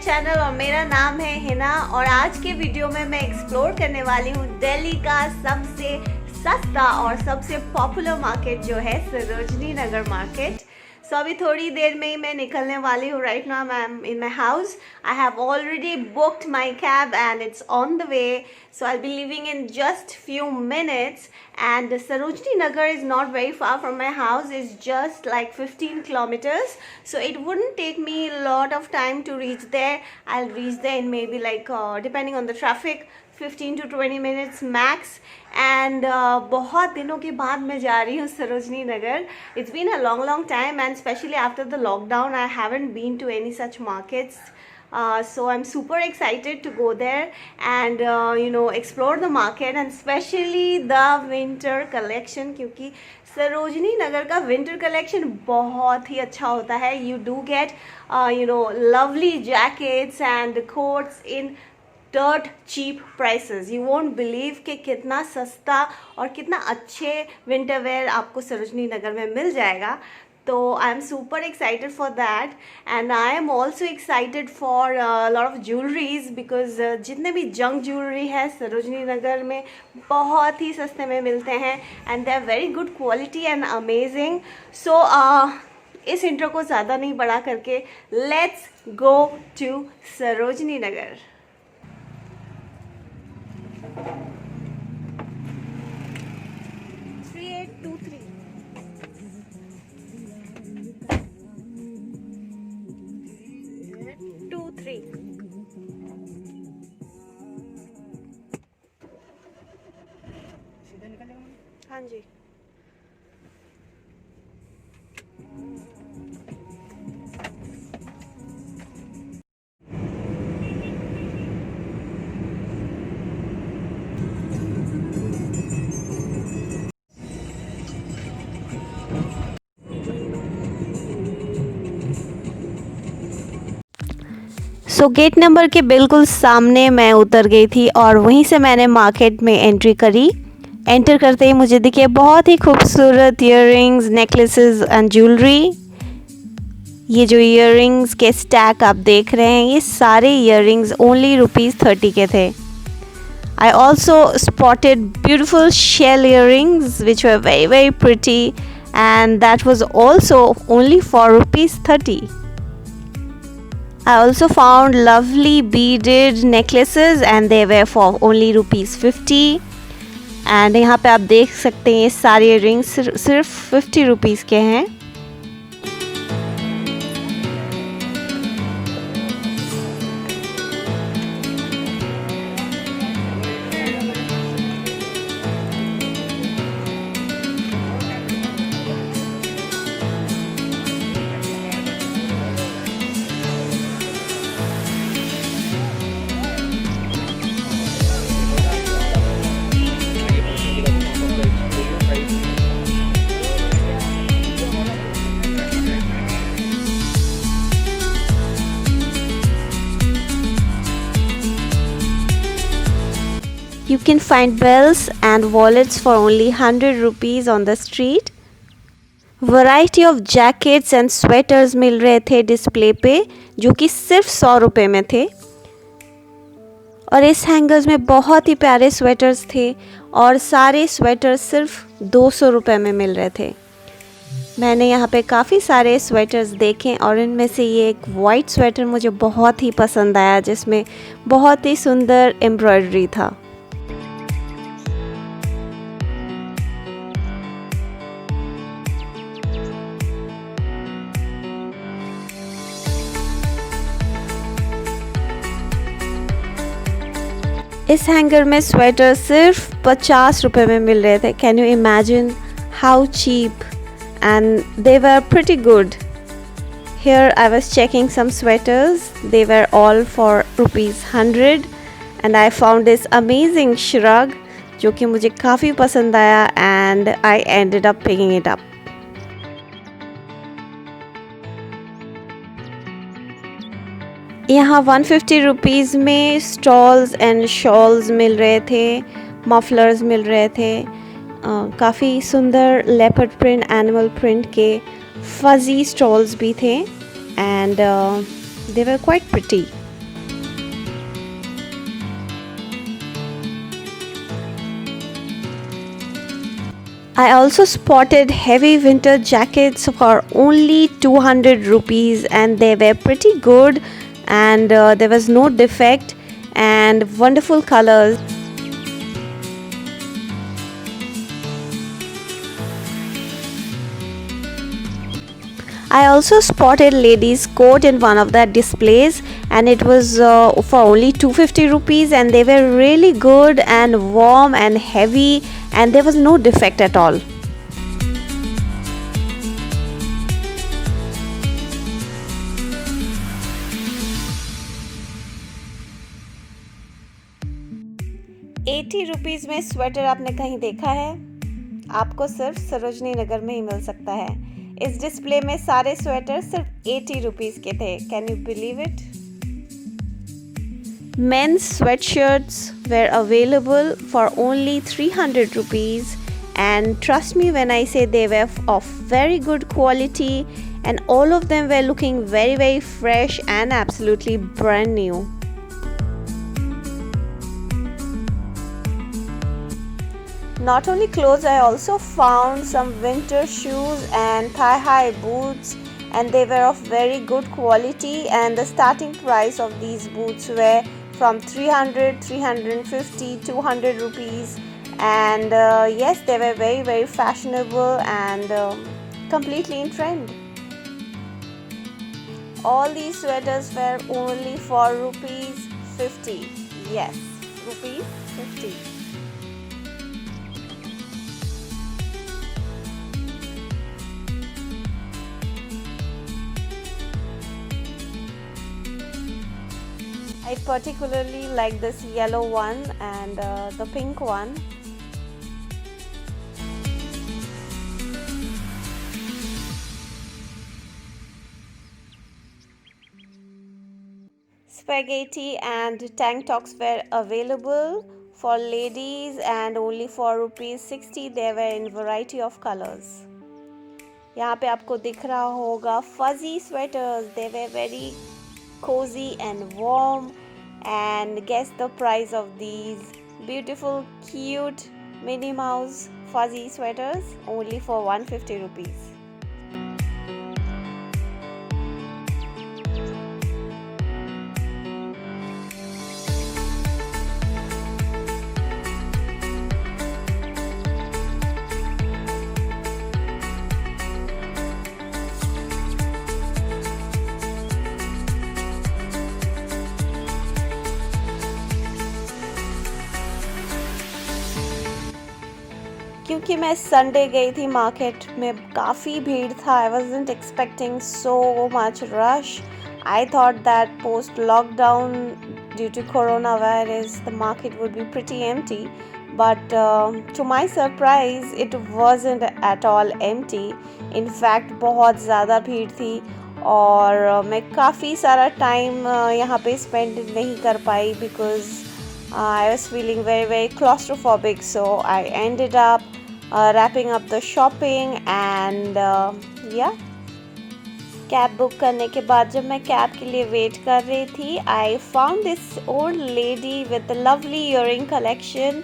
Channel और मेरा नाम है हिना और आज के वीडियो में मैं एक्सप्लोर करने वाली हूँ दिल्ली का सबसे सस्ता और सबसे पॉपुलर मार्केट जो है सरोजनी नगर मार्केट। सो अभी थोड़ी देर में ही मैं निकलने वाली हूँ। Right now I am in my house. I have already booked my cab and it's on the way, so I'll be leaving in just few minutes. And Sarojini Nagar is not very far from my house. It's just like 15 kilometers, so it wouldn't take me a lot of time to reach there. I'll reach there in maybe like depending on the traffic 15 to 20 minutes max. And बहुत दिनों के बाद मैं जा रही हूँ Sarojini Nagar. It's been a long time, and especially after the lockdown I haven't been to any such markets. So I'm super excited to go there and explore the market, and especially the winter collection, क्योंकि सरोजनी नगर का winter collection बहुत ही अच्छा होता है. You do get lovely jackets and coats in dirt cheap prices. You won't believe कि कितना सस्ता और कितना अच्छे विंटर वेयर आपको सरोजनी नगर में मिल जाएगा. तो I am super excited for that, and I am also excited for lot of jewelleries because जितने भी जंक ज्वेलरी है सरोजनी नगर में बहुत ही सस्ते में मिलते हैं and they are very good quality and amazing. So इस इंट्रो को ज़्यादा नहीं बड़ा करके let's go to Sarojini Nagar. हाँ जी. सो गेट नंबर के बिल्कुल सामने मैं उतर गई थी और वहीं से मैंने मार्केट में एंट्री करी. एंटर करते ही मुझे दिखे बहुत ही खूबसूरत ईयररिंग्स, नेकलेसेस एंड ज्वेलरी. ये जो ईयररिंग्स के स्टैक आप देख रहे हैं ये सारे ईयररिंग्स ओनली ₹30 के थे. I also spotted beautiful shell earrings which were very very pretty and that was also only for ₹30. I also found lovely beaded necklaces and they were for only ₹50. And यहाँ पे आप देख सकते हैं ये सारे रिंग्स सिर्फ ₹50 के हैं. You can find bells and wallets for only ₹100 on the street. Variety of jackets and sweaters मिल रहे थे डिस्प्ले पे जो कि सिर्फ ₹100 में थे. और इस हैंगर्स में बहुत ही प्यारे स्वेटर्स थे और सारे स्वेटर्स सिर्फ ₹200 में मिल रहे थे. मैंने यहाँ पे काफ़ी सारे स्वेटर्स देखे और इनमें से ये एक वाइट स्वेटर मुझे बहुत ही पसंद आया जिसमें बहुत ही सुंदर एम्ब्रॉयडरी था. इस हैंगर में स्वेटर सिर्फ ₹50 में मिल रहे थे. Can you imagine how cheap, and they were pretty good. Here I was checking some sweaters, they were all for ₹100 and I found this amazing shrug जो कि मुझे काफ़ी पसंद आया and I ended up picking it up. यहाँ ₹150 में stalls and shawls मिल रहे थे, मफलर्स मिल रहे थे. काफ़ी सुंदर लेपर्ड प्रिंट, एनिमल प्रिंट के फजी स्टॉल्स भी थे and they were quite pretty. I also spotted heavy winter jackets for only 200 rupees, and they were pretty good, and there was no defect and wonderful colors. I also spotted ladies coat in one of the displays, and it was for only 250 rupees, and they were really good and warm and heavy, and there was no defect at all. ₹80 में sweater आपने कहीं देखा है? आपको सिर्फ सरोजनी नगर में ही मिल सकता है। इस डिस्प्ले में सारे स्वेटर सिर्फ ₹80 के थे। Can you believe it? Men's sweatshirts were available for only 300 rupees, and trust me when I say they were of very good quality, and all of them were looking very fresh and absolutely brand new. Not only clothes, I also found some winter shoes and thigh-high boots, and they were of very good quality, and the starting price of these boots were from 300, 350, 200 rupees, and yes, they were very fashionable and completely in trend. All these sweaters were only for ₹50. Yes, ₹50. I particularly like this yellow one and the pink one. Spaghetti and tank tops were available for ladies and only for ₹60. They were in variety of colors. यहाँ पे आपको दिख रहा होगा fuzzy sweaters. They were very cozy and warm, and guess the price of these beautiful cute Minnie Mouse fuzzy sweaters? Only for 150 rupees. क्योंकि मैं Sunday गई थी मार्केट में, काफ़ी भीड़ था. I wasn't expecting so much rush. I thought that post lockdown due to corona virus the market would be pretty empty, but to my surprise it wasn't at all empty. In fact बहुत ज़्यादा भीड़ थी, और मैं काफ़ी सारा time यहाँ पे स्पेंड नहीं कर पाई because I was feeling very claustrophobic, so I ended up wrapping up the shopping and yeah. Cab book करने के बाद जब मैं कैब के लिए वेट कर रही थी, I found this old lady with a lovely earring collection,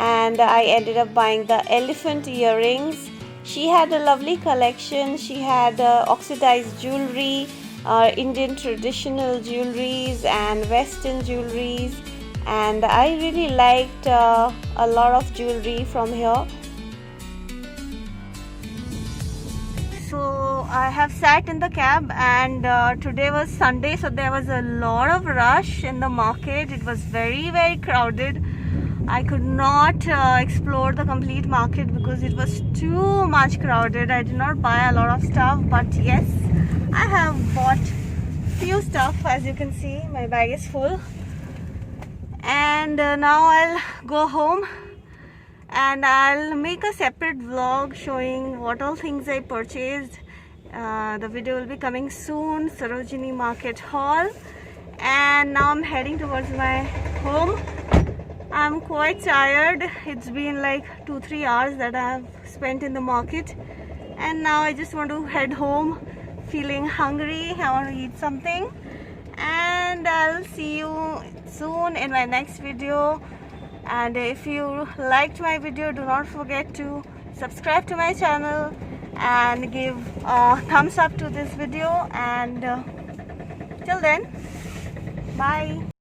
and I ended up buying the elephant earrings. She had a lovely collection. She had oxidized jewelry, Indian traditional jewelries and Western jewelries. And I really liked a lot of jewelry from here. So I have sat in the cab, and today was Sunday, so there was a lot of rush in the market. It was very crowded. I could not explore the complete market because it was too much crowded. I did not buy a lot of stuff, but yes, I have bought few stuff. As you can see, my bag is full. And now I'll go home and I'll make a separate vlog showing what all things I purchased. The video will be coming soon. Sarojini Market Hall. And now I'm heading towards my home. I'm quite tired. It's been like 2-3 hours that I have spent in the market, and now I just want to head home, feeling hungry. I want to eat something, and I'll see you soon in my next video. And if you liked my video, do not forget to subscribe to my channel and give a thumbs up to this video, and till then, bye.